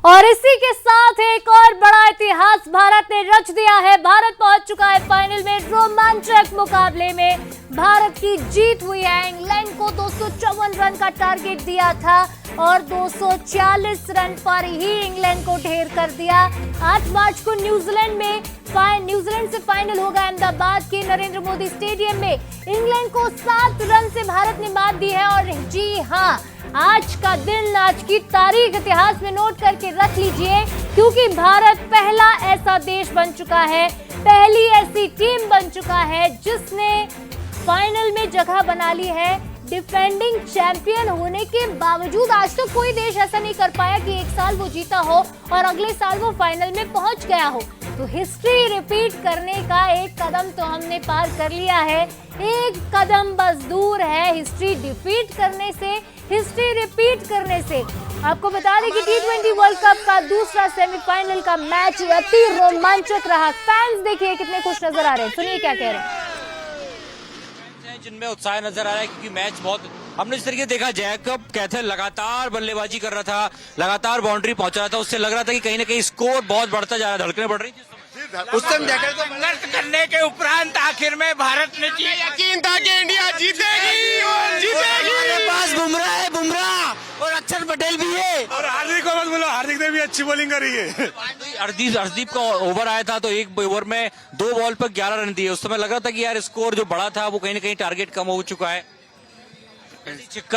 और इसी के साथ एक और बड़ा इतिहास भारत ने रच दिया है। भारत पहुंच चुका है फाइनल में। रोमांचक मुकाबले में भारत की जीत हुई है। इंग्लैंड को 254 रन का टारगेट दिया था और 240 रन पर ही इंग्लैंड को ढेर कर दिया। 8 मार्च को न्यूजीलैंड से फाइनल होगा अहमदाबाद के नरेंद्र मोदी स्टेडियम में। इंग्लैंड को 7 रन से भारत ने मात दी है। और जी हाँ, आज का दिन, आज की तारीख इतिहास में नोट करके रख लीजिए, क्योंकि भारत पहला ऐसा देश बन चुका है, पहली ऐसी टीम बन चुका है जिसने फाइनल में जगह बना ली है। डिफेंडिंग चैंपियन होने के बावजूद आज तक कोई देश ऐसा नहीं कर पाया कि एक साल वो जीता हो और अगले साल वो फाइनल में पहुंच गया हो। तो हिस्ट्री रिपीट करने का एक कदम तो हमने पार कर लिया है। एक कदम बस दूर है हिस्ट्री डिफीट करने से, हिस्ट्री रिपीट करने से। आपको बता दें कि T20 वर्ल्ड कप का दूसरा सेमीफाइनल का मैच अति रोमांचक रहा। फैंस देखिए कितने खुश नजर आ रहे हैं, सुनिए क्या कह रहे हैं। जिनमें उत्साह नजर आ रहा है क्योंकि मैच बहुत, हमने जिस तरीके देखा जैकब कैथल लगातार बल्लेबाजी कर रहा था, लगातार बाउंड्री पहुंच रहा था, उससे लग रहा था कि कहीं ना कहीं स्कोर बहुत बढ़ता जा रहा है, धड़कनें बढ़ रही थी। उस समय संघर्ष करने के उपरांत आखिर में भारत ने यकीन था कि इंडिया जीतेगी और जीतेगी। हमारे पास बुमराह है, बुमराह और अक्षर पटेल भी है और हार्दिक को मत बोलो, हार्दिक ने भी अच्छी बॉलिंग करी है। हरदीप का ओवर आया था तो एक ओवर में 2 बॉल पर 11 रन दिए। उस समय लग रहा था कि यार स्कोर जो बड़ा था वो कहीं ना कहीं टारगेट कम हो चुका है।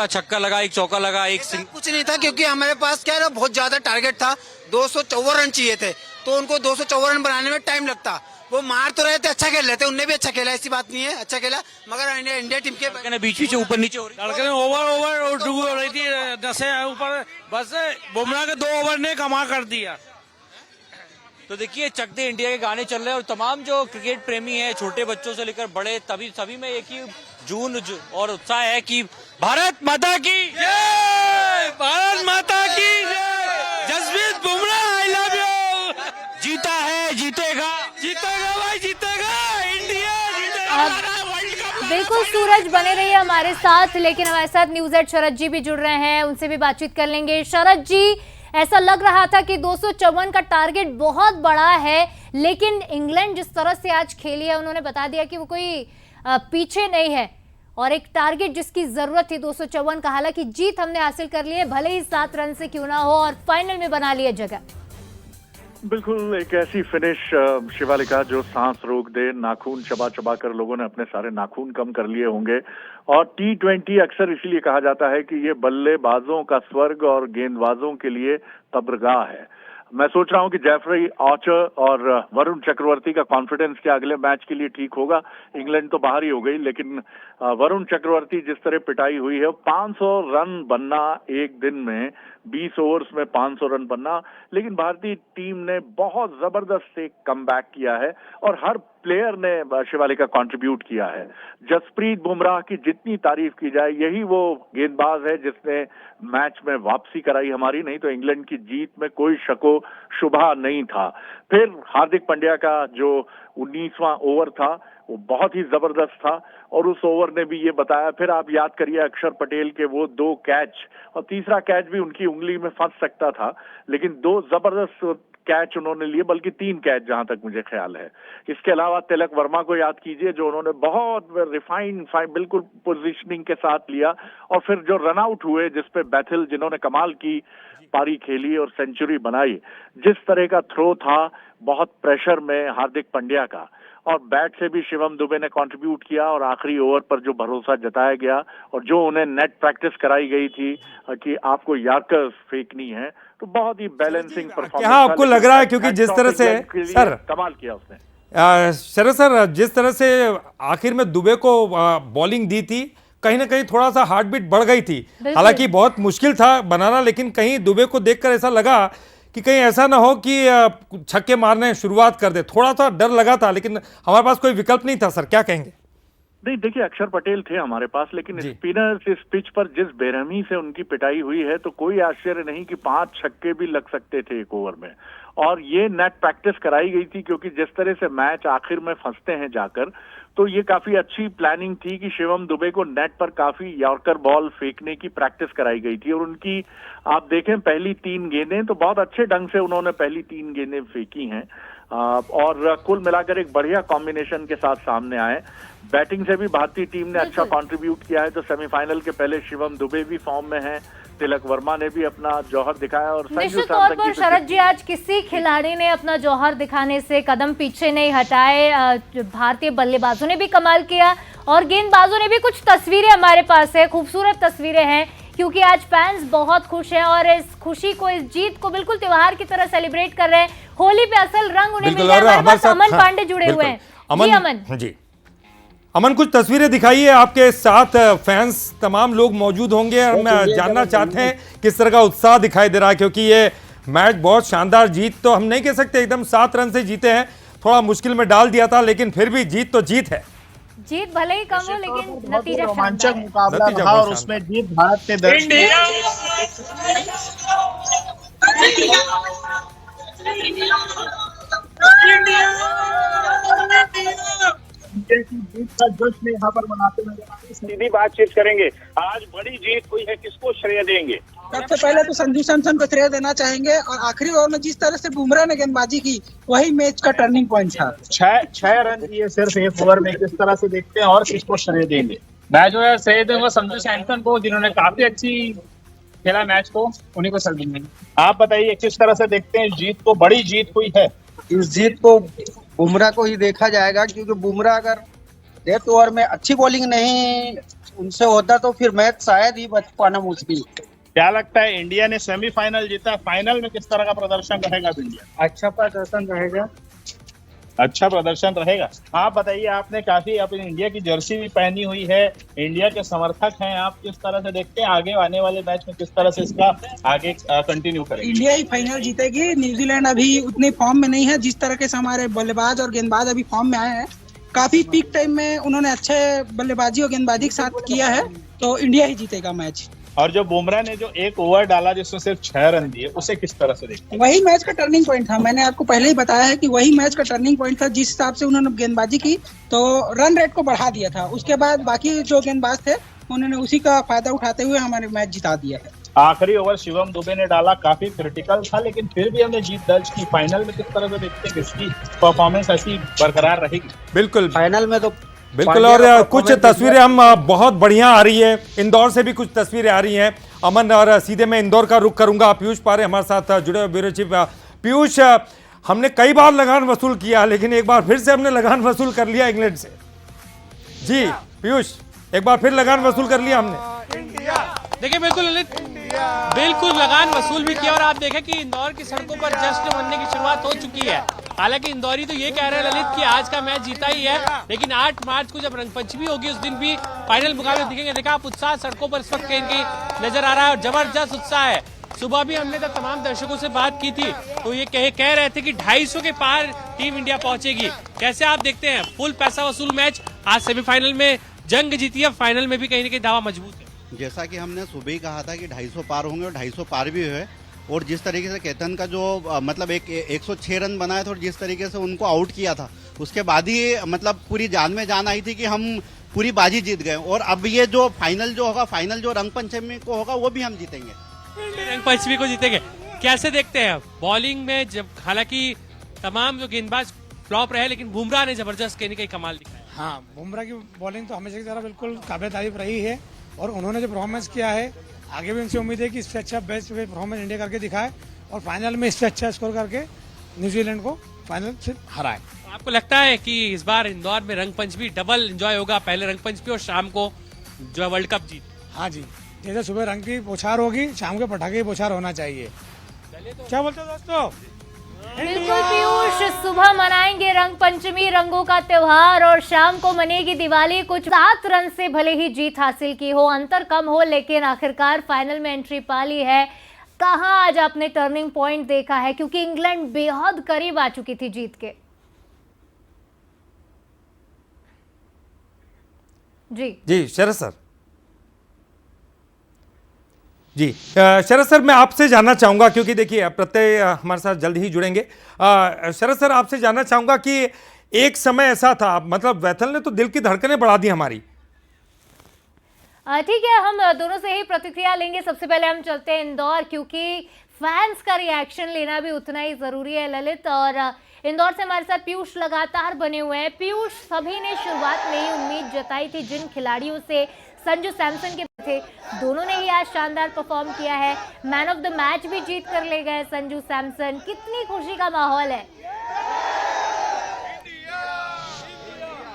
छक्का लगा, एक चौका लगा, एक कुछ नहीं था क्योंकि हमारे पास क्या है, बहुत ज्यादा टारगेट था। 254 रन चाहिए थे तो उनको 254 रन बनाने में टाइम लगता। वो मार तो रहे थे, अच्छा खेल रहे थे, उनने भी अच्छा खेला, ऐसी बात नहीं है, अच्छा खेला, मगर इंडिया टीम के बीच ऊपर नीचे हो रही, ओवर डूब हो रही थी, दसे ऊपर, बस बुमराह के 2 ओवर ने कमा कर दिया। तो देखिए चक दे इंडिया के गाने चल रहे हैं और तमाम जो क्रिकेट प्रेमी है, छोटे बच्चों से लेकर बड़े, सभी में एक ही जून और उत्साह है कि भारत माता की जय, भारत माता की जय, Jasprit Bumrah I love you. जीता है, जीतेगा भाई, जीतेगा इंडिया, जीतेगा। बिल्कुल सूरज, बने रहिए हमारे साथ। लेकिन हमारे साथ न्यूज़8 शरद जी भी जुड़ रहे हैं, उनसे भी बातचीत कर लेंगे। शरद जी, ऐसा लग रहा था कि 254 का टारगेट बहुत बड़ा है, लेकिन इंग्लैंड जिस तरह से आज खेली है, उन्होंने बता दिया कि वो कोई पीछे नहीं है और एक टारगेट जिसकी जरूरत थी 254 का, हालांकि जीत हमने हासिल कर ली है, भले ही 7 रन से क्यों ना हो, और फाइनल में बना लिया जगह। बिल्कुल एक ऐसी फिनिश शिवालिका जो सांस रोक दे। नाखून चबा चबा कर लोगों ने अपने सारे नाखून कम कर लिए होंगे। और T20 अक्सर इसीलिए कहा जाता है कि ये बल्लेबाजों का स्वर्ग और गेंदबाजों के लिए कब्रगाह है। मैं सोच रहा हूं कि जेफरी आर्चर और वरुण चक्रवर्ती का कॉन्फिडेंस क्या अगले मैच के लिए ठीक होगा। इंग्लैंड तो बाहर ही हो गई, लेकिन वरुण चक्रवर्ती जिस तरह पिटाई हुई है, 500 रन बनना एक दिन में, 20 ओवर्स में 500 रन बनना, लेकिन भारतीय टीम ने बहुत जबरदस्त एक कमबैक किया है और हर प्लेयर ने शिवालिका कंट्रीब्यूट किया है। जसप्रीत बुमराह की जितनी तारीफ की जाए, यही वो गेंदबाज है जिसने मैच में वापसी कराई हमारी, नहीं तो इंग्लैंड की जीत में कोई शको शुबा नहीं था। फिर हार्दिक पांड्या का जो 19वां ओवर था वो बहुत ही जबरदस्त था और उस ओवर ने भी ये बताया। फिर आप याद करिए अक्षर पटेल के वो 2 कैच, और तीसरा कैच भी उनकी उंगली में फंस सकता था, लेकिन 2 जबरदस्त कैच उन्होंने लिए, बल्कि 3 कैच जहां तक मुझे ख्याल है। इसके अलावा तिलक वर्मा को याद कीजिए जो उन्होंने बहुत रिफाइन बिल्कुल पोजीशनिंग के साथ लिया, और फिर जो रन आउट हुए जिसपे बैथिल जिन्होंने कमाल की पारी खेली और सेंचुरी बनाई। जिस तरह का थ्रो था, बहुत प्रेशर में हार्दिक पांड्या का, और बैट से भी शिवम दुबे ने कंट्रीब्यूट किया, और आखिरी ओवर पर जो भरोसा जताया गया और जो उन्हें नेट प्रैक्टिस कराई गई थी कि आपको यार्कर्स फेंकनी है, तो बहुत ही बैलेंसिंग परफॉर्मेंस। क्या आपको लग रहा है, क्योंकि जिस तरह से सर कमाल किया उसने, शरद सर, जिस तरह से आखिर में दुबे को बॉलिंग दी थी, कहीं ना कहीं थोड़ा सा हार्ट बीट बढ़ गई थी। हालांकि बहुत मुश्किल था बनाना, लेकिन कहीं दुबे को देखकर ऐसा लगा कि कहीं ऐसा ना हो कि छक्के मारने शुरुआत कर दे। थोड़ा सा डर लगा था, लेकिन हमारे पास कोई विकल्प नहीं था। सर क्या कहेंगे? नहीं, देखिए अक्षर पटेल थे हमारे पास, लेकिन जी। स्पिनर्स इस पिच पर जिस बेरहमी से उनकी पिटाई हुई है तो कोई आश्चर्य नहीं कि 5 छक्के भी लग सकते थे एक ओवर में। और ये नेट प्रैक्टिस कराई गई थी, क्योंकि जिस तरह से मैच आखिर में फंसते हैं जाकर, तो ये काफी अच्छी प्लानिंग थी कि शिवम दुबे को नेट पर काफी यॉर्कर बॉल फेंकने की प्रैक्टिस कराई गई थी। और उनकी आप देखें पहली 3 गेंदें तो बहुत अच्छे ढंग से उन्होंने पहली 3 गेंदें फेंकी हैं, और कुल मिलाकर एक बढ़िया कॉम्बिनेशन के साथ सामने आए। बैटिंग से भी भारतीय टीम ने अच्छा कंट्रीब्यूट किया है, तो सेमीफाइनल के पहले शिवम दुबे भी फॉर्म में हैं, तिलक वर्मा ने भी अपना जौहर दिखाया, और संजू निश्चित तौर सैमसन पर की शरद जी आज किसी खिलाड़ी ने अपना जौहर दिखाने से कदम पीछे नहीं हटाए। भारतीय बल्लेबाजों ने भी कमाल किया और गेंदबाजों ने भी। कुछ तस्वीरें हमारे पास है, खूबसूरत तस्वीरें हैं, क्योंकि आज फैंस बहुत खुश हैं और इस खुशी को, इस जीत को बिल्कुल त्योहार की तरह सेलिब्रेट कर रहे हैं। होली पे असल रंग उन्हें मिल रहा है। हमारे पास अमन पांडे जुड़े हुए हैं। जी अमन। जी अमन, कुछ तस्वीरें दिखाइए, आपके साथ फैंस तमाम लोग मौजूद होंगे। हम जानना चाहते हैं किस तरह का उत्साह दिखाई दे रहा है, क्योंकि ये मैच बहुत शानदार जीत तो हम नहीं कह सकते, एकदम 7 रन से जीते हैं, थोड़ा मुश्किल में डाल दिया था, लेकिन फिर भी जीत तो जीत है। जीत भले ही कम हो, लेकिन नतीजा रोमांचक शानदार है। मुकाबला नतीजा रहा बहुत और उसमें जीत भारत ने दर्ज की। इंडिया की जीत का जश्न यहाँ पर मनाते नजर आ रहे हैं। सीधी बातचीत करेंगे, आज बड़ी जीत हुई है, किसको श्रेय देंगे? सबसे पहले तो संजू सैमसन को श्रेय देना चाहेंगे, और आखिरी ओवर में जिस तरह से बुमराह ने गेंदबाजी की वही मैच का टर्निंग पॉइंट था। 6 रन दिए सिर्फ एक ओवर में, किस तरह से देखते हैं और किसको श्रेय देंगे? मैं जो है श्रेय दूंगा संजू सैमसन को, जिन्होंने काफी अच्छी खेला मैच को, उन्हीं को श्रेय देंगे। आप बताइए किस तरह से देखते हैं जीत को? बड़ी जीत हुई है। इस जीत को बुमराह को ही देखा जाएगा, क्योंकि बुमराह अगर डेथ ओवर में अच्छी बॉलिंग नहीं उनसे होता तो फिर मैच शायद ही बच पाना मुश्किल। क्या लगता है, इंडिया ने सेमीफाइनल जीता, फाइनल में किस तरह का प्रदर्शन रहेगा इंडिया? अच्छा प्रदर्शन रहेगा। अच्छा प्रदर्शन रहेगा। आप बताइए, आपने काफी अपनी इंडिया की जर्सी भी पहनी हुई है, इंडिया के समर्थक हैं आप, किस तरह से देखते हैं आगे आने वाले मैच में, किस तरह से इसका आगे कंटिन्यू करेंगे? इंडिया ही फाइनल जीतेगी। न्यूजीलैंड अभी उतने फॉर्म में नहीं है, जिस तरह के हमारे बल्लेबाज और गेंदबाज अभी फॉर्म में आए हैं। काफी पीक टाइम में उन्होंने अच्छे बल्लेबाजी और गेंदबाजी के साथ किया है, तो इंडिया ही जीतेगा मैच। और जो बुमराह ने जो एक ओवर डाला जिसमें सिर्फ 6 रन दिए, उसे किस तरह से देखते हैं? वही मैच का टर्निंग पॉइंट था। मैंने आपको पहले ही बताया है कि वही मैच का टर्निंग पॉइंट था। जिस हिसाब से उन्होंने गेंदबाजी की तो रन रेट को बढ़ा दिया था। उसके बाद बाकी जो गेंदबाज थे उन्होंने उसी का फायदा उठाते हुए हमारे मैच जिता दिया है। आखिरी ओवर शिवम दुबे ने डाला, काफी क्रिटिकल था, लेकिन फिर भी हमने जीत दर्ज की। फाइनल में किस तरह से देखते हैं, किसकी परफॉर्मेंस ऐसी बरकरार रहेगी? बिल्कुल फाइनल में तो बिल्कुल। और कुछ तस्वीरें हम बहुत बढ़िया आ रही है, इंदौर से भी कुछ तस्वीरें आ रही हैं अमन, और सीधे मैं इंदौर का रुख करूंगा। पीयूष पारे हमारे साथ जुड़े हुए ब्यूरो चीफ। पीयूष, हमने कई बार लगान वसूल किया, लेकिन एक बार फिर से हमने लगान वसूल कर लिया इंग्लैंड से। जी पीयूष, एक बार फिर लगान वसूल कर लिया हमने। देखिए बिल्कुल ललित, बिल्कुल लगान वसूल भी किया। और आप देखें कि इंदौर की सड़कों पर जश्न मनने की शुरुआत हो चुकी है। हालांकि इंदौरी तो ये कह रहे हैं ललित कि आज का मैच जीता ही है, लेकिन 8 मार्च को जब रंगपंचमी होगी उस दिन भी फाइनल मुकाबले दिखेंगे। देखा आप उत्साह सड़कों पर इस वक्त कहीं नजर आ रहा है और जबरदस्त उत्साह है। सुबह भी हमने तो तमाम दर्शकों से बात की थी, तो ये कह रहे थे कि 250 के पार टीम इंडिया पहुंचेगी। कैसे आप देखते हैं फुल पैसा वसूल मैच? आज सेमीफाइनल में जंग जीती है, फाइनल में भी कहीं ना कहीं दावा मजबूत है। जैसा कि हमने सुबह ही कहा था कि 250 पार होंगे और 250 पार भी हुए। और जिस तरीके से केतन का जो मतलब 106 रन बनाए थे और जिस तरीके से उनको आउट किया था, उसके बाद ही मतलब पूरी जान में जान आई थी कि हम पूरी बाजी जीत गए। और अब ये जो फाइनल जो होगा, फाइनल जो रंगपंचमी को होगा, वो भी हम जीतेंगे, रंगपंचमी को जीतेंगे। कैसे देखते हैं बॉलिंग में? जब हालांकि तमाम जो गेंदबाज फ्लॉप रहे, लेकिन बुमराह ने जबरदस्त कहीं ना कहीं कमाल दिखाया। हाँ, बुमराह की बॉलिंग तो हमेशा की तरह बिल्कुल काबिल तारीफ रही है, और उन्होंने जो परफॉर्मेंस किया है, आगे भी उनसे उम्मीद है कि इससे अच्छा बेस्ट परफॉर्मेंस इंडिया करके दिखाए और फाइनल में इससे अच्छा स्कोर करके न्यूजीलैंड को फाइनल से हराए। आपको लगता है कि इस बार इंदौर में रंगपंचमी डबल एंजॉय होगा, पहले रंगपंचमी और शाम को जो है वर्ल्ड कप जीत? हाँ जी, जैसे सुबह रंग की बौछार होगी, शाम के पटाखे की बौछार होना चाहिए। क्या बोलते हो दोस्तों? बिल्कुल पीयूष, सुबह मनाएंगे रंग पंचमी, रंगों का त्योहार, और शाम को मनेगी दिवाली। कुछ 7 रन से भले ही जीत हासिल की हो, अंतर कम हो, लेकिन आखिरकार फाइनल में एंट्री पा ली है। कहां आज आपने टर्निंग पॉइंट देखा है, क्योंकि इंग्लैंड बेहद करीब आ चुकी थी जीत के। जी शरद सर। जी शरद सर, मैं आपसे जानना चाहूंगा, क्योंकि देखिए प्रत्यय हमारे साथ जल्द ही जुड़ेंगे। शरद सर, आपसे जानना चाहूंगा कि एक समय ऐसा था, मतलब वेथल ने तो दिल की धड़कनें बढ़ा दी हमारी। ठीक है, हम दोनों से ही प्रतिक्रिया लेंगे। सबसे पहले हम चलते हैं इंदौर, क्योंकि फैंस का रिएक्शन लेना भी उतना ही जरूरी है ललित। और इंदौर से हमारे साथ पीयूष लगातार बने हुए हैं। पीयूष, सभी ने शुरुआत में ही उम्मीद जताई थी जिन खिलाड़ियों से, संजू सैमसन के थे, दोनों ने ही आज शानदार परफॉर्म किया है। मैन ऑफ द मैच भी जीत कर ले गए संजू सैमसन। कितनी खुशी का माहौल है।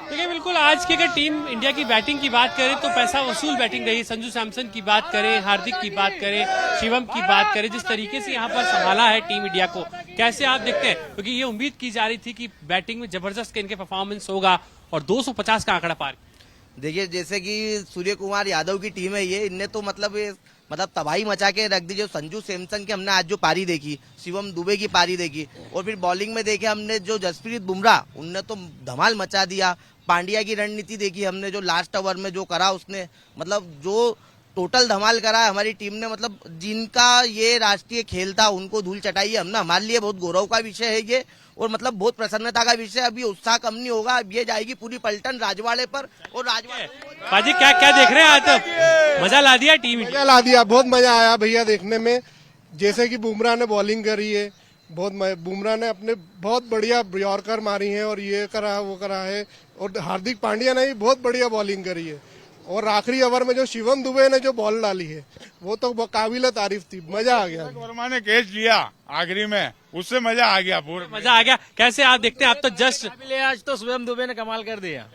देखिए बिल्कुल, आज की अगर टीम इंडिया की बैटिंग की बात करें तो पैसा वसूल बैटिंग रही। संजू सैमसन की बात करें, हार्दिक की बात करें, शिवम की बात करें, जिस तरीके से यहाँ पर संभाला है टीम इंडिया को, कैसे आप देखते हैं? क्योंकि ये उम्मीद की जा रही थी कि बैटिंग में जबरदस्त इनके परफॉर्मेंस होगा और 250 का आंकड़ा पार। देखिए, जैसे कि सूर्य कुमार यादव की टीम है ये, इनने तो मतलब तबाही मचा के रख दी। जो संजू सैमसन की हमने आज जो पारी देखी, शिवम दुबे की पारी देखी, और फिर बॉलिंग में देखे हमने जो जसप्रीत बुमराह, उनने तो धमाल मचा दिया। पांड्या की रणनीति देखी हमने, जो लास्ट ओवर में जो करा उसने, मतलब जो टोटल धमाल करा है हमारी टीम ने। मतलब जिनका ये राष्ट्रीय खेल था उनको धूल चटाई है हमने। हमारे लिए बहुत गौरव का विषय है ये, और मतलब बहुत प्रसन्नता का विषय। अभी उत्साह कम नहीं होगा, अब ये जाएगी पूरी पलटन राजवाड़े पर। और राजवाड़े बाजी क्या क्या देख रहे हैं आज? तो मजा ला दिया टीम, मजा ला दिया, बहुत मजा आया भैया देखने में। जैसे कि बुमराह ने बॉलिंग करी है, बुमराह ने अपने बहुत बढ़िया यॉर्कर मारी है और ये करा वो करा है, और हार्दिक पांड्या ने भी बहुत बढ़िया बॉलिंग करी है। और आखिरी ओवर में जो शिवम दुबे ने जो बॉल डाली है वो तो काबिल तारीफ थी, मजा आ गया। वर्मा ने कैच लिया आखिरी में, उससे मजा आ गया, पूरा मजा आ गया। कैसे आप देखते हैं? आप तो जस्ट आज तो शिवम दुबे ने कमाल कर दिया।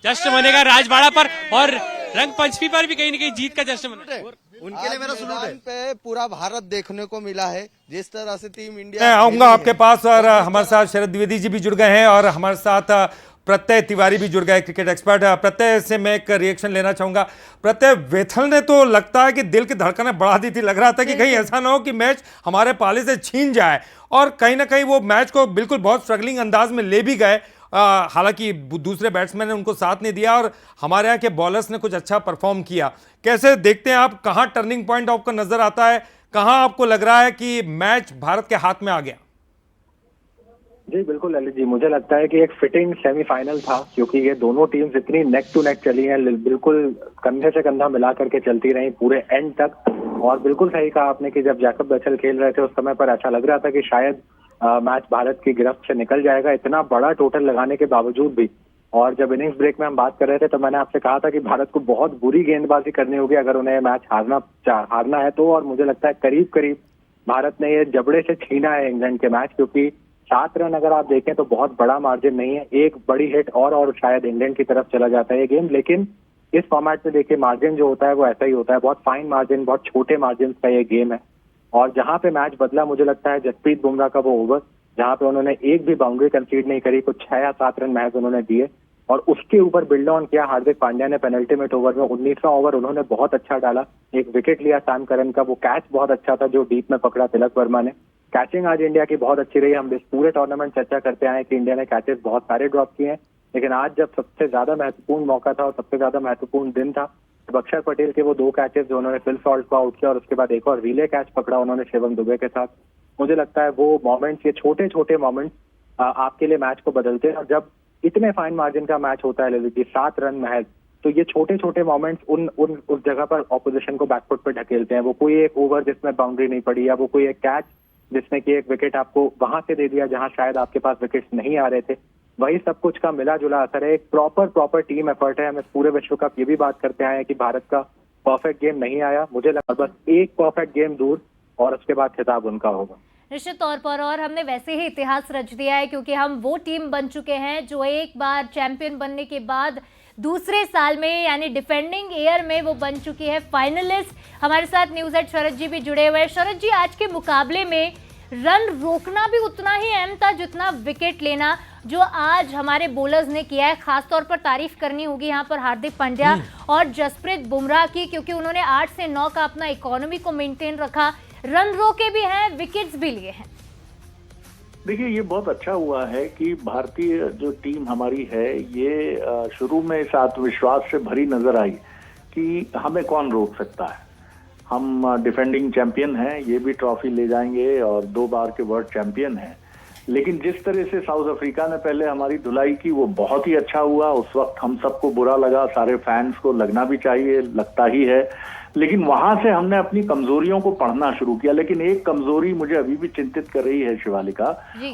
जश्न मनेगा राजवाड़ा पर, और रंग पंचमी पर भी कहीं न कहीं जीत का जश्न मना। उनके लिए मेरा सलूट पे पूरा भारत देखने को मिला है, जिस तरह से टीम इंडिया। मैं आऊंगा आपके पास, और हमारे साथ शरद द्विवेदी जी भी जुड़ गए हैं और हमारे साथ प्रत्यय तिवारी भी जुड़ गए, क्रिकेट एक्सपर्ट। प्रत्यय से मैं एक रिएक्शन लेना चाहूंगा। प्रत्यय, वेथल ने तो लगता है कि दिल की धड़कनें बढ़ा दी थी। लग रहा था कि कहीं ऐसा ना हो कि मैच हमारे पाले से छीन जाए, और कहीं ना कहीं वो मैच को बिल्कुल बहुत स्ट्रगलिंग अंदाज में ले भी गए। हालांकि दूसरे बैट्समैन ने उनको साथ नहीं दिया और हमारे यहाँ के बॉलर्स ने कुछ अच्छा परफॉर्म किया। कैसे देखते हैं आप? कहाँ टर्निंग पॉइंट आपको नजर आता है? कहाँ आपको लग रहा है कि मैच भारत के हाथ में आ गया? जी बिल्कुल ललित जी, मुझे लगता है कि एक फिटिंग सेमीफाइनल था, क्योंकि ये दोनों टीम्स इतनी नेक टू नेक चली हैं, बिल्कुल कंधे से कंधा मिला करके चलती रही पूरे एंड तक। और बिल्कुल सही कहा आपने कि जब जैकब बैचल खेल रहे थे उस समय पर ऐसा लग रहा था कि शायद मैच भारत की गिरफ्त से निकल जाएगा, इतना बड़ा टोटल लगाने के बावजूद भी। और जब इनिंग्स ब्रेक में हम बात कर रहे थे तो मैंने आपसे कहा था कि भारत को बहुत बुरी गेंदबाजी करनी होगी अगर उन्हें मैच हारना है तो। और मुझे लगता है करीब करीब भारत ने ये जबड़े से छीना है इंग्लैंड के मैच, क्योंकि 7 रन अगर आप देखें तो बहुत बड़ा मार्जिन नहीं है। एक बड़ी हिट और शायद इंग्लैंड की तरफ चला जाता है ये गेम। लेकिन इस फॉर्मेट में देखिए मार्जिन जो होता है वो ऐसा ही होता है, बहुत फाइन मार्जिन, बहुत छोटे मार्जिन का ये गेम है। और जहां पे मैच बदला मुझे लगता है जसप्रीत बुमराह का वो ओवर जहां पे उन्होंने एक भी बाउंड्री कंसीड नहीं करी, कुछ 6 या 7 रन महज उन्होंने दिए, और उसके ऊपर बिल्ड ऑन किया हार्दिक पांड्या ने पेनल्टीमेट ओवर में। 19वां ओवर उन्होंने बहुत अच्छा डाला, एक विकेट लिया सैम करन का, वो कैच बहुत अच्छा था जो डीप में पकड़ा तिलक वर्मा ने। कैचिंग आज इंडिया की बहुत अच्छी रही। हम इस पूरे टूर्नामेंट चर्चा करते आए कि इंडिया ने कैचेस बहुत सारे ड्रॉप किए हैं, लेकिन आज जब सबसे ज्यादा महत्वपूर्ण मौका था और सबसे ज्यादा महत्वपूर्ण दिन था, तो अक्षर पटेल के वो 2 कैचेस जो उन्होंने फिल सॉल्ट को आउट किया और उसके बाद एक और रिले कैच पकड़ा उन्होंने शिवम दुबे के साथ। मुझे लगता है वो मोमेंट्स, ये छोटे छोटे मोमेंट्स आपके लिए मैच को बदलते हैं। और जब इतने फाइन मार्जिन का मैच होता है ललित जी, 7 रन महज, तो ये छोटे छोटे मोमेंट्स उस जगह पर ऑपोजिशन को बैकफुट पे ढकेलते हैं। वो कोई एक ओवर जिसमें बाउंड्री नहीं पड़ी, या वो कोई एक कैच जिसमें कि एक विकेट आपको वहां से दे दिया जहां शायद आपके पास विकेट्स नहीं आ रहे थे, वही सब कुछ का मिला जुला असर है। एक प्रॉपर टीम एफर्ट है। हम इस पूरे विश्व कप ये भी बात करते आए हैं कि भारत का परफेक्ट गेम नहीं आया, मुझे लगा बस एक परफेक्ट गेम दूर और उसके बाद खिताब उनका होगा निश्चित तौर पर। और हमने वैसे ही इतिहास रच दिया है, क्योंकि हम वो टीम बन चुके हैं जो एक बार चैंपियन बनने के बाद दूसरे साल में, यानी डिफेंडिंग ईयर में, वो बन चुकी है फाइनलिस्ट। हमारे साथ न्यूज़ हेड शरद जी भी जुड़े हुए हैं। शरद जी, आज के मुकाबले में रन रोकना भी उतना ही अहम था जितना विकेट लेना, जो आज हमारे बॉलर्स ने किया है। खासतौर पर तारीफ करनी होगी यहाँ पर हार्दिक पांड्या और जसप्रीत बुमराह की, क्योंकि उन्होंने 8 से 9 का अपना इकोनॉमी को मेंटेन रखा, रन रोके भी हैं, विकेट्स भी लिए हैं। देखिए, ये बहुत अच्छा हुआ है कि भारतीय जो टीम हमारी है ये शुरू में इस आत्मविश्वास से भरी नजर आई कि हमें कौन रोक सकता है। हम डिफेंडिंग चैंपियन हैं, ये भी ट्रॉफी ले जाएंगे और 2 बार के वर्ल्ड चैंपियन हैं। लेकिन जिस तरह से साउथ अफ्रीका ने पहले हमारी धुलाई की वो बहुत ही अच्छा हुआ। उस वक्त हम सबको बुरा लगा, सारे फैंस को लगना भी चाहिए, लगता ही है। लेकिन वहां से हमने अपनी कमजोरियों को पढ़ना शुरू किया। लेकिन एक कमजोरी मुझे अभी भी चिंतित कर रही है शिवालिका,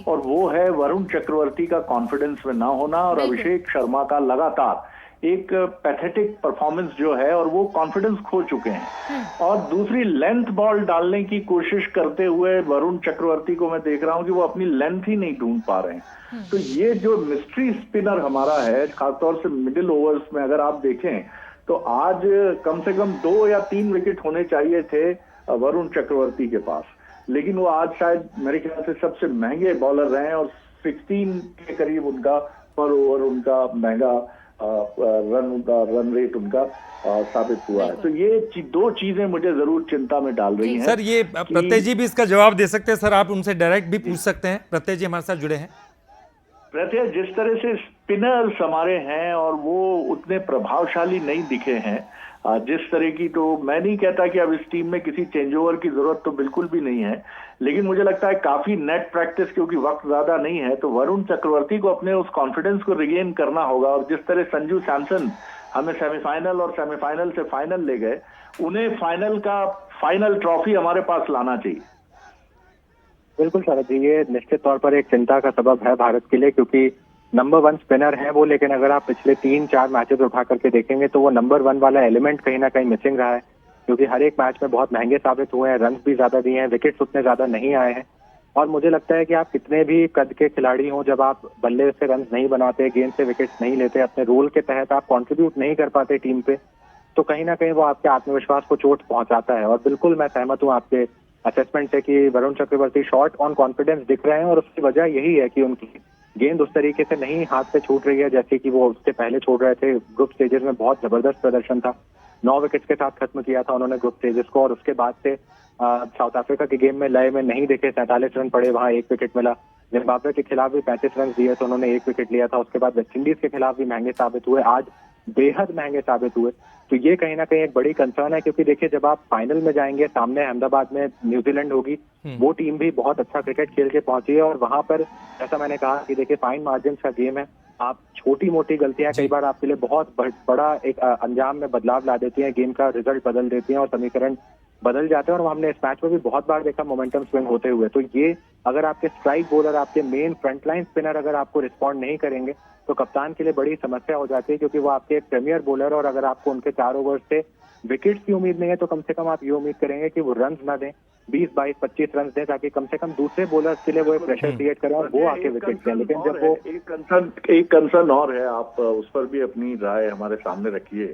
और वो है वरुण चक्रवर्ती का कॉन्फिडेंस में ना होना और अभिषेक शर्मा का लगातार एक पैथेटिक परफॉर्मेंस जो है, और वो कॉन्फिडेंस खो चुके हैं। और दूसरी, लेंथ बॉल डालने की कोशिश करते हुए वरुण चक्रवर्ती को मैं देख रहा हूं कि वो अपनी लेंथ ही नहीं ढूंढ पा रहे हैं। तो ये जो मिस्ट्री स्पिनर हमारा है, खासतौर से मिडिल ओवर्स में अगर आप देखें तो आज कम से कम 2 या 3 विकेट होने चाहिए थे वरुण चक्रवर्ती के पास, लेकिन वो आज शायद मेरे ख्याल से सबसे महंगे बॉलर रहे हैं और 16 के करीब उनका पर ओवर उनका महंगा रन रेट उनका साबित हुआ है। तो ये 2 चीजें मुझे जरूर चिंता में डाल रही हैं। सर, ये प्रत्यय जी भी इसका जवाब दे सकते हैं। सर, आप उनसे डायरेक्ट भी पूछ सकते हैं। प्रत्यय जी हमारे साथ जुड़े हैं। प्रत्यय, जिस तरह से स्पिनर्स हमारे हैं और वो उतने प्रभावशाली नहीं दिखे हैं जिस तरह की, तो मैं नहीं कहता कि अब इस टीम में किसी चेंज ओवर की जरूरत तो बिल्कुल भी नहीं है। लेकिन मुझे लगता है काफी नेट प्रैक्टिस, क्योंकि वक्त ज्यादा नहीं है, तो वरुण चक्रवर्ती को अपने उस कॉन्फिडेंस को रिगेन करना होगा। और जिस तरह संजू सैमसन हमें सेमीफाइनल और सेमीफाइनल से फाइनल ले गए, उन्हें फाइनल का फाइनल ट्रॉफी हमारे पास लाना चाहिए। बिल्कुल शरद जी, ये निश्चित तौर पर एक चिंता का सबब है भारत के लिए, क्योंकि नंबर 1 स्पिनर है वो, लेकिन अगर आप पिछले 3-4 मैचेस उठा करके देखेंगे तो वो नंबर 1 वाला एलिमेंट कहीं ना कहीं मिसिंग रहा है, क्योंकि हर एक मैच में बहुत महंगे साबित हुए हैं, रन भी ज्यादा दिए हैं, विकेट्स उतने ज्यादा नहीं आए हैं। और मुझे लगता है कि आप कितने भी कद के खिलाड़ी हों, जब आप बल्ले से रन नहीं बनाते, गेंद से विकेट्स नहीं लेते, अपने रोल के तहत आप कॉन्ट्रीब्यूट नहीं कर पाते टीम पे, तो कहीं ना कहीं वो आपके आत्मविश्वास को चोट पहुंचाता है। और बिल्कुल मैं सहमत हूँ आपके असेसमेंट से कि Varun Chakravarthy short on confidence दिख रहे हैं, और उसकी वजह यही है कि उनकी गेंद उस तरीके से नहीं हाथ से छूट रही है जैसे कि वो उससे पहले छोड़ रहे थे। ग्रुप स्टेजेस में बहुत जबरदस्त प्रदर्शन था, 9 विकेट्स के साथ खत्म किया था उन्होंने ग्रुप स्टेजेस को, और उसके बाद से साउथ अफ्रीका के गेम में लय में नहीं दिखे, 47 रन पड़े, वहां 1 विकेट मिला। जिम्बाब्वे के खिलाफ भी 35 रन दिए तो उन्होंने 1 विकेट लिया था। उसके बाद वेस्टइंडीज के खिलाफ भी महंगे साबित हुए, आज बेहद महंगे साबित हुए। तो ये कहीं ना कहीं एक बड़ी कंसर्न है, क्योंकि देखिए जब आप फाइनल में जाएंगे, सामने अहमदाबाद में न्यूजीलैंड होगी, वो टीम भी बहुत अच्छा क्रिकेट खेल के पहुंची है, और वहां पर जैसा मैंने कहा कि देखिए फाइन मार्जिन का गेम है, आप छोटी मोटी गलतियां कई बार आपके लिए बहुत बड़ा एक अंजाम में बदलाव ला देती हैं, गेम का रिजल्ट बदल देती हैं और समीकरण बदल जाते हैं। और हमने इस मैच में भी बहुत बार देखा मोमेंटम स्विंग होते हुए। तो ये अगर आपके स्ट्राइक बॉलर, आपके मेन फ्रंटलाइन स्पिनर अगर आपको रिस्पॉन्ड नहीं करेंगे तो कप्तान के लिए बड़ी समस्या हो जाती है, क्योंकि वो आपके एक प्रीमियर बॉलर, और अगर आपको उनके 4 ओवर से विकेट्स की उम्मीद नहीं है तो कम से कम आप ये उम्मीद करेंगे कि वो रन ना दें, 20, 22, 25 रन दें, ताकि कम से कम दूसरे बॉलर्स के लिए वो एक प्रेशर क्रिएट करें और वो आके विकेट दें। लेकिन जब वो एक कंसर्न और है, आप उस पर भी अपनी राय हमारे सामने रखिए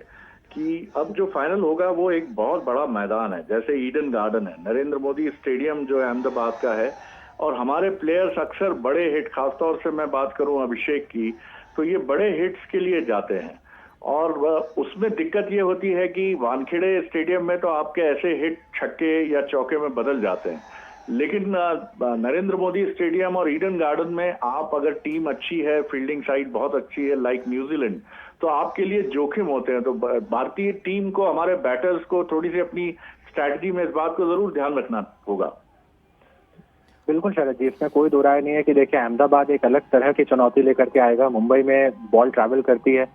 कि अब जो फाइनल होगा वो एक बहुत बड़ा मैदान है, जैसे ईडन गार्डन है, नरेंद्र मोदी स्टेडियम जो अहमदाबाद का है, और हमारे प्लेयर्स अक्सर बड़े हिट, खासतौर से मैं बात करूं अभिषेक की, तो ये बड़े हिट्स के लिए जाते हैं। और उसमें दिक्कत ये होती है कि वानखेड़े स्टेडियम में तो आपके ऐसे हिट छक्के या चौके में बदल जाते हैं, लेकिन नरेंद्र मोदी स्टेडियम और ईडन गार्डन में आप अगर टीम अच्छी है, फील्डिंग साइड बहुत अच्छी है लाइक न्यूजीलैंड, तो आपके लिए जोखिम होते हैं। तो भारतीय टीम को, हमारे बैटर्स को थोड़ी सी अपनी स्ट्रैटेजी में इस बात को जरूर ध्यान रखना होगा। बिल्कुल शरद जी, इसमें कोई दो राय नहीं है कि देखिए अहमदाबाद एक अलग तरह की चुनौती लेकर के आएगा। मुंबई में बॉल ट्रैवल करती है,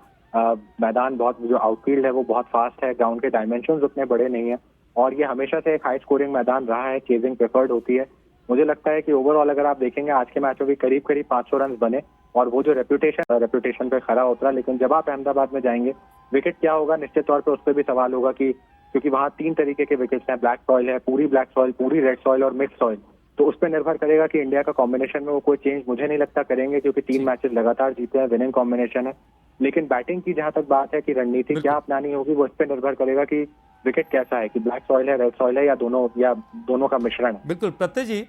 मैदान बहुत, जो आउटफील्ड है वो बहुत फास्ट है, ग्राउंड के डायमेंशंस उतने बड़े नहीं है, और ये हमेशा से एक हाई स्कोरिंग मैदान रहा है, चेजिंग प्रेफर्ड होती है। मुझे लगता है कि ओवरऑल अगर आप देखेंगे आज के मैच में भी करीब करीब 500 रन बने, और वो जो रेपुटेशन पे खरा उतरा। लेकिन जब आप अहमदाबाद में जाएंगे, विकेट क्या होगा निश्चित तौर पे उस पर भी सवाल होगा, कि क्योंकि वहाँ 3 तरीके के विकेट्स हैं, ब्लैक सॉइल है, पूरी ब्लैक सॉइल, पूरी रेड सॉइल और मिक्स सॉइल। तो उस पर निर्भर करेगा कि इंडिया का कॉम्बिनेशन में वो कोई चेंज मुझे नहीं लगता करेंगे, क्योंकि 3 मैचेस लगातार जीते हैं, विनिंग कॉम्बिनेशन है। लेकिन बैटिंग की जहां तक बात है कि रणनीति क्या अपनानी होगी, वो इस पर निर्भर करेगा कि विकेट कैसा है, कि ब्लैक सॉइल है, रेड सॉइल है, या दोनों का मिश्रण है। बिल्कुल प्रत्यय जी,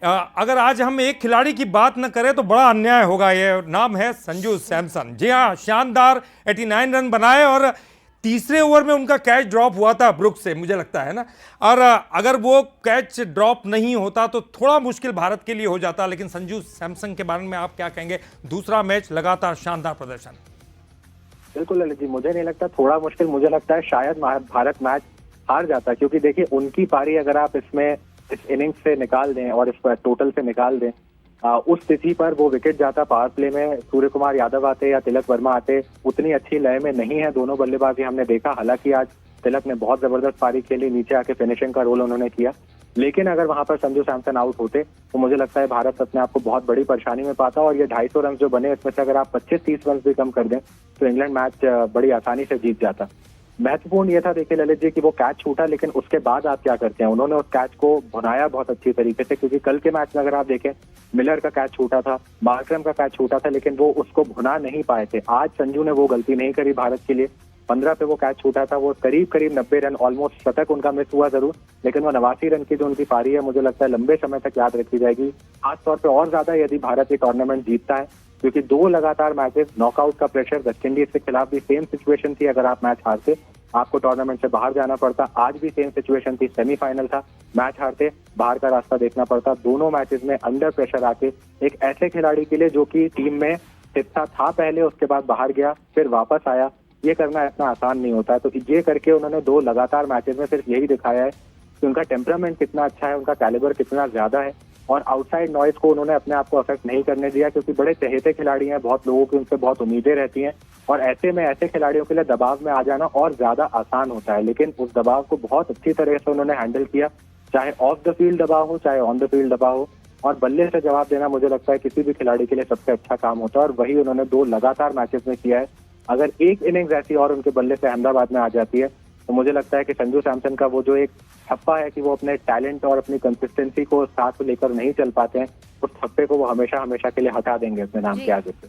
अगर आज हम एक खिलाड़ी की बात न करें तो बड़ा अन्याय होगा। ये नाम है संजू सैमसन। जी हाँ, शानदार 89 रन बनाए और तीसरे ओवर में उनका कैच ड्रॉप हुआ था ब्रुक्स से, मुझे लगता है ना, और अगर वो कैच ड्रॉप नहीं होता तो थोड़ा मुश्किल भारत के लिए हो जाता। लेकिन संजू सैमसन के बारे में आप क्या कहेंगे? दूसरा मैच लगातार शानदार प्रदर्शन। बिल्कुल ललित जी, मुझे नहीं लगता थोड़ा मुश्किल, मुझे लगता है शायद भारत मैच हार जाता, क्योंकि देखिए उनकी पारी अगर आप इसमें इस इनिंग्स से निकाल दें और इस टोटल से निकाल दें, उस स्थिति पर वो विकेट जाता पावर प्ले में, सूर्य कुमार यादव आते या तिलक वर्मा आते, उतनी अच्छी लय में नहीं है दोनों बल्लेबाजी हमने देखा। हालांकि आज तिलक ने बहुत जबरदस्त पारी खेली, नीचे आके फिनिशिंग का रोल उन्होंने किया, लेकिन अगर वहां पर संजू सैमसन आउट होते तो मुझे लगता है भारत अपने आप को बहुत बड़ी परेशानी में पाता। और ये 250 रन जो बने, इसमें से अगर आप 25-30 रन भी कम कर दें तो इंग्लैंड मैच बड़ी आसानी से जीत जाता। महत्वपूर्ण ये था देखिए ललित जी कि वो कैच छूटा, लेकिन उसके बाद आप क्या करते हैं, उन्होंने उस कैच को भुनाया बहुत अच्छी तरीके से, क्योंकि कल के मैच में अगर आप देखें मिलर का कैच छूटा था, मार्करम का कैच छूटा था, लेकिन वो उसको भुना नहीं पाए थे। आज संजू ने वो गलती नहीं करी भारत के लिए, 15 पे वो कैच छूटा था, वो करीब 90 रन, ऑलमोस्ट शतक उनका मिस हुआ जरूर, लेकिन वो 89 रन की जो उनकी पारी है मुझे लगता है लंबे समय तक याद रखी जाएगी, खासतौर पे और ज्यादा यदि भारत ये टूर्नामेंट जीतता है, क्योंकि 2 लगातार मैचेस, नॉकआउट का प्रेशर, वेस्ट इंडीज के खिलाफ भी सेम सिचुएशन थी, अगर आप मैच हारते आपको टूर्नामेंट से बाहर जाना पड़ता, आज भी सेम सिचुएशन थी, सेमीफाइनल था, मैच हारते बाहर का रास्ता देखना पड़ता। दोनों मैचेस में अंडर प्रेशर आके एक ऐसे खिलाड़ी के लिए जो कि टीम में हिस्सा था पहले, उसके बाद बाहर गया फिर वापस आया, ये करना इतना आसान नहीं होता है। तो ये करके उन्होंने 2 लगातार मैचेस में सिर्फ यही दिखाया है कि उनका टेम्परामेंट कितना अच्छा है, उनका कैलिबर कितना ज्यादा है, और आउटसाइड नॉइज को उन्होंने अपने आप को अफेक्ट नहीं करने दिया, क्योंकि बड़े चहेते खिलाड़ी हैं, बहुत लोगों की उनसे बहुत उम्मीदें रहती हैं, और ऐसे में ऐसे खिलाड़ियों के लिए दबाव में आ जाना और ज्यादा आसान होता है। लेकिन उस दबाव को बहुत अच्छी तरह से उन्होंने हैंडल किया, चाहे ऑफ द फील्ड दबाव हो चाहे ऑन द फील्ड दबाव हो, और बल्ले से जवाब देना मुझे लगता है किसी भी खिलाड़ी के लिए सबसे अच्छा काम होता है, और वही उन्होंने 2 लगातार मैचेस में किया है। अगर एक इनिंग्स ऐसी और उनके बल्ले से अहमदाबाद में आ जाती है तो मुझे लगता है कि संजू सैमसन का वो जो एक ठप्पा है कि वो अपने टैलेंट और अपनी कंसिस्टेंसी को साथ लेकर नहीं चल पाते हैं, उस ठप्पे को वो हमेशा हमेशा के लिए हटा देंगे अपने नाम के आगे से।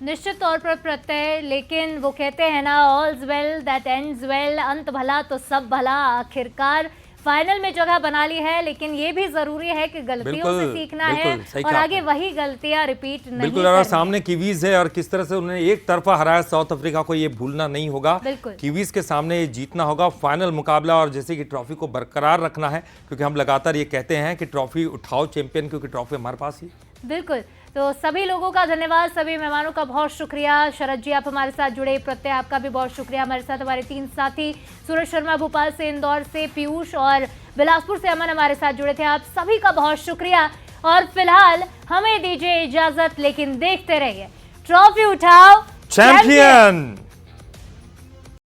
निश्चित तौर पर प्रत्यय, लेकिन वो कहते हैं ना, ऑल्स वेल दैट एंड्स वेल, अंत भला तो सब भला। आखिरकार फाइनल में जगह बना ली है, लेकिन ये भी जरूरी है कि गलतियों से सीखना है और आगे वही गलतियां रिपीट नहीं बिल्कुल। और सामने कीवीज है और किस तरह से उन्होंने एक तरफा हराया साउथ अफ्रीका को, ये भूलना नहीं होगा। कीवीज के सामने ये जीतना होगा फाइनल मुकाबला, और जैसे कि ट्रॉफी को बरकरार रखना है, क्योंकि हम लगातार ये कहते हैं कि ट्रॉफी उठाओ चैंपियन, क्योंकि ट्रॉफी हमारे पास ही। बिल्कुल। तो सभी लोगों का धन्यवाद, सभी मेहमानों का बहुत शुक्रिया। शरद जी आप हमारे साथ जुड़े, प्रत्यय आपका भी बहुत शुक्रिया। हमारे साथ हमारे 3 साथी, सूरज शर्मा भोपाल से, इंदौर से पीयूष और बिलासपुर से अमन हमारे साथ जुड़े थे। आप सभी का बहुत शुक्रिया। और फिलहाल हमें दीजिए इजाजत, लेकिन देखते रहिए ट्रॉफी उठाओ चैंपियन।